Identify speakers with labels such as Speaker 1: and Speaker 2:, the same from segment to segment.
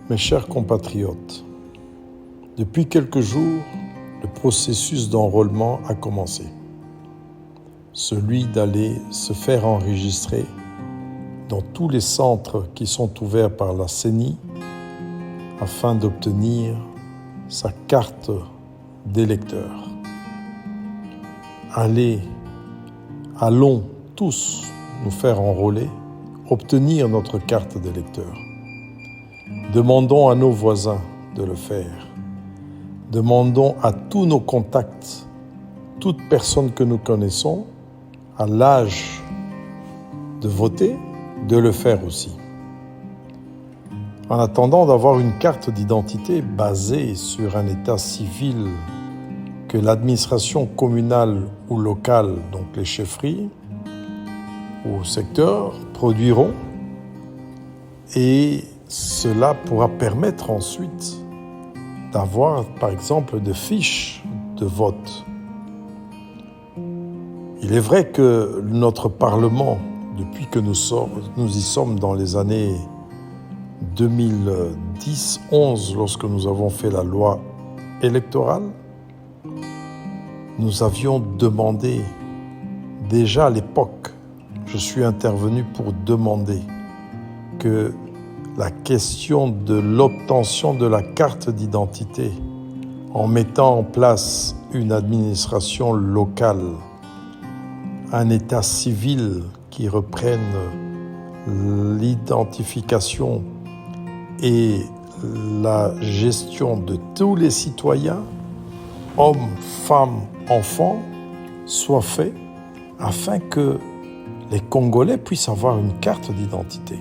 Speaker 1: Mes chers compatriotes, depuis quelques jours, le processus d'enrôlement a commencé. Celui d'aller se faire enregistrer dans tous les centres qui sont ouverts par la CENI afin d'obtenir sa carte d'électeur. Allons tous nous faire enrôler, obtenir notre carte d'électeur. Demandons à nos voisins de le faire. Demandons à tous nos contacts, toute personne que nous connaissons, à l'âge de voter, de le faire aussi. En attendant d'avoir une carte d'identité basée sur un état civil que l'administration communale ou locale, donc les chefferies ou secteurs, produiront, et cela pourra permettre ensuite d'avoir, par exemple, des fiches de vote. Il est vrai que notre Parlement, depuis que nous y sommes dans les années 2010-11, lorsque nous avons fait la loi électorale, nous avions demandé, déjà à l'époque, je suis intervenu pour demander que la question de l'obtention de la carte d'identité en mettant en place une administration locale, un état civil qui reprenne l'identification et la gestion de tous les citoyens, hommes, femmes, enfants, soit fait afin que les Congolais puissent avoir une carte d'identité.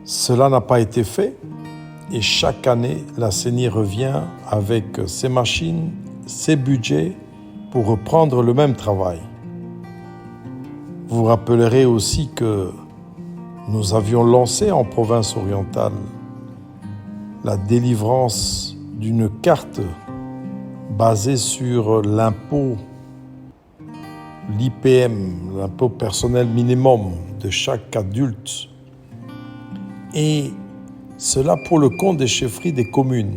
Speaker 1: Cela n'a pas été fait et chaque année, la CENI revient avec ses machines, ses budgets pour reprendre le même travail. Vous vous rappellerez aussi que nous avions lancé en province orientale la délivrance d'une carte basée sur l'impôt, l'IPM, l'impôt personnel minimum de chaque adulte. Et cela pour le compte des chefferies des communes,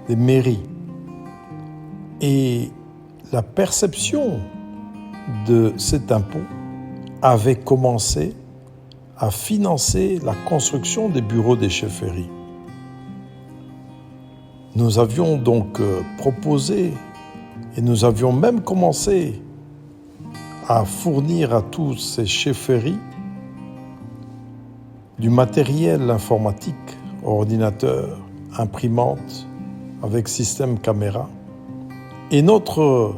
Speaker 1: des mairies. Et la perception de cet impôt avait commencé à financer la construction des bureaux des chefferies. Nous avions donc proposé et nous avions même commencé à fournir à tous ces chefferies du matériel informatique, ordinateur, imprimante, avec système caméra. Et notre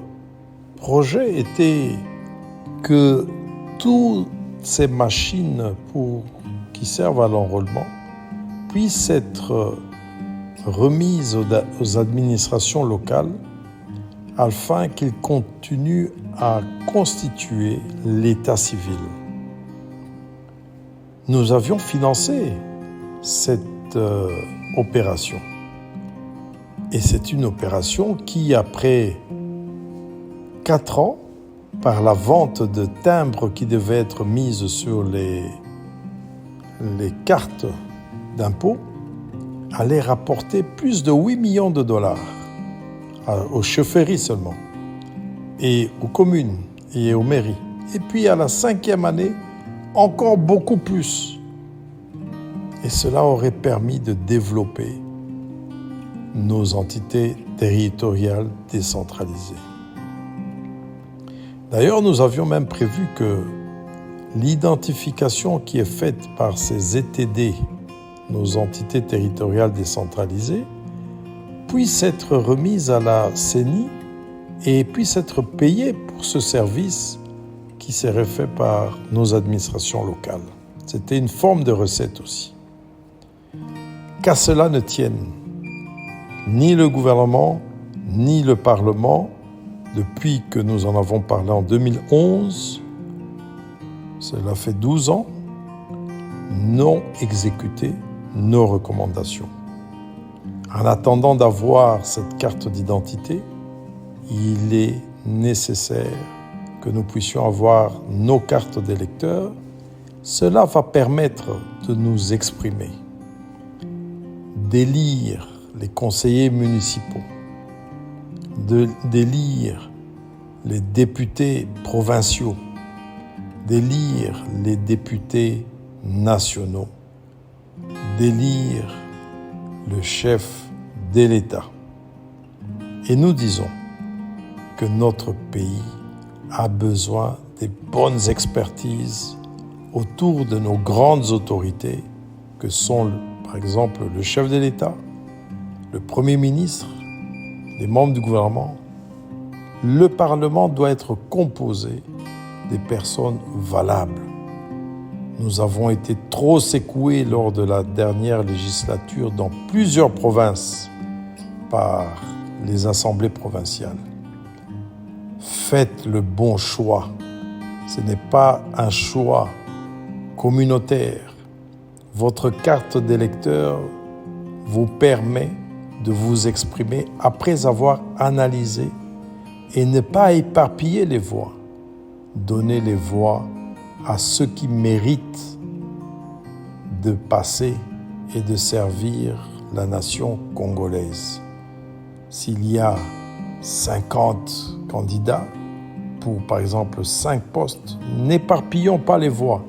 Speaker 1: projet était que toutes ces machines qui servent à l'enrôlement puissent être remises aux administrations locales afin qu'ils continuent à constituer l'état civil. Nous avions financé cette opération. Et c'est une opération qui, après 4 ans, par la vente de timbres qui devaient être mises sur les cartes d'impôt, allait rapporter plus de 8 millions de dollars aux chefferies seulement, et aux communes et aux mairies. Et puis à la 5e année, encore beaucoup plus. Et cela aurait permis de développer nos entités territoriales décentralisées. D'ailleurs, nous avions même prévu que l'identification qui est faite par ces ETD, nos entités territoriales décentralisées, puisse être remise à la CENI et puisse être payée pour ce service qui serait fait par nos administrations locales. C'était une forme de recette aussi. Qu'à cela ne tienne, ni le gouvernement, ni le Parlement, depuis que nous en avons parlé en 2011, cela fait 12 ans, n'ont exécuté nos recommandations. En attendant d'avoir cette carte d'identité, il est nécessaire que nous puissions avoir nos cartes d'électeurs Cela va permettre de nous exprimer, d'élire les conseillers municipaux, d'élire les députés provinciaux, d'élire les députés nationaux, d'élire le chef de l'État. Et nous disons que notre pays a besoin des bonnes expertises autour de nos grandes autorités que sont, par exemple, le chef de l'État, le Premier ministre, les membres du gouvernement. Le Parlement doit être composé des personnes valables. Nous avons été trop secoués lors de la dernière législature dans plusieurs provinces par les assemblées provinciales. Faites le bon choix. Ce n'est pas un choix communautaire. Votre carte d'électeur vous permet de vous exprimer après avoir analysé et ne pas éparpiller les voix. Donnez les voix à ceux qui méritent de passer et de servir la nation congolaise. S'il y a 50 candidats pour, par exemple, 5 postes, n'éparpillons pas les voix.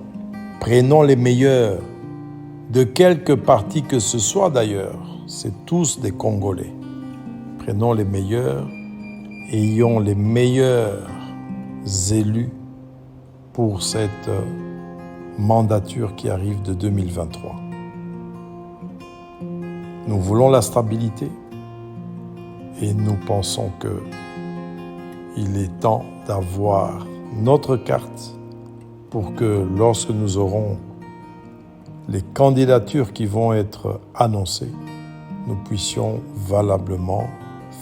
Speaker 1: Prenons les meilleurs, de quelque parti que ce soit d'ailleurs. C'est tous des Congolais. Prenons les meilleurs, ayons les meilleurs élus pour cette mandature qui arrive de 2023. Nous voulons la stabilité et nous pensons qu'il est temps d'avoir notre carte pour que lorsque nous aurons les candidatures qui vont être annoncées, nous puissions valablement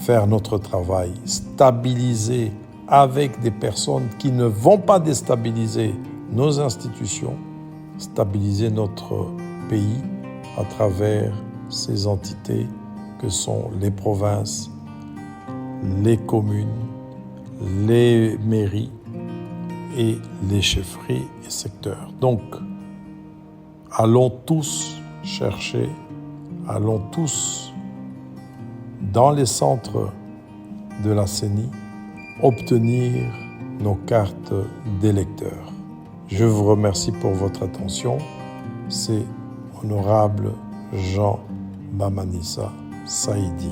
Speaker 1: faire notre travail, stabiliser avec des personnes qui ne vont pas déstabiliser nos institutions, stabiliser notre pays à travers ces entités que sont les provinces, les communes, les mairies et les chefferies et secteurs. Donc, allons tous chercher, allons tous dans les centres de la CENI obtenir nos cartes d'électeurs. Je vous remercie pour votre attention. C'est Honorable Jean Bamanissa Saïdi.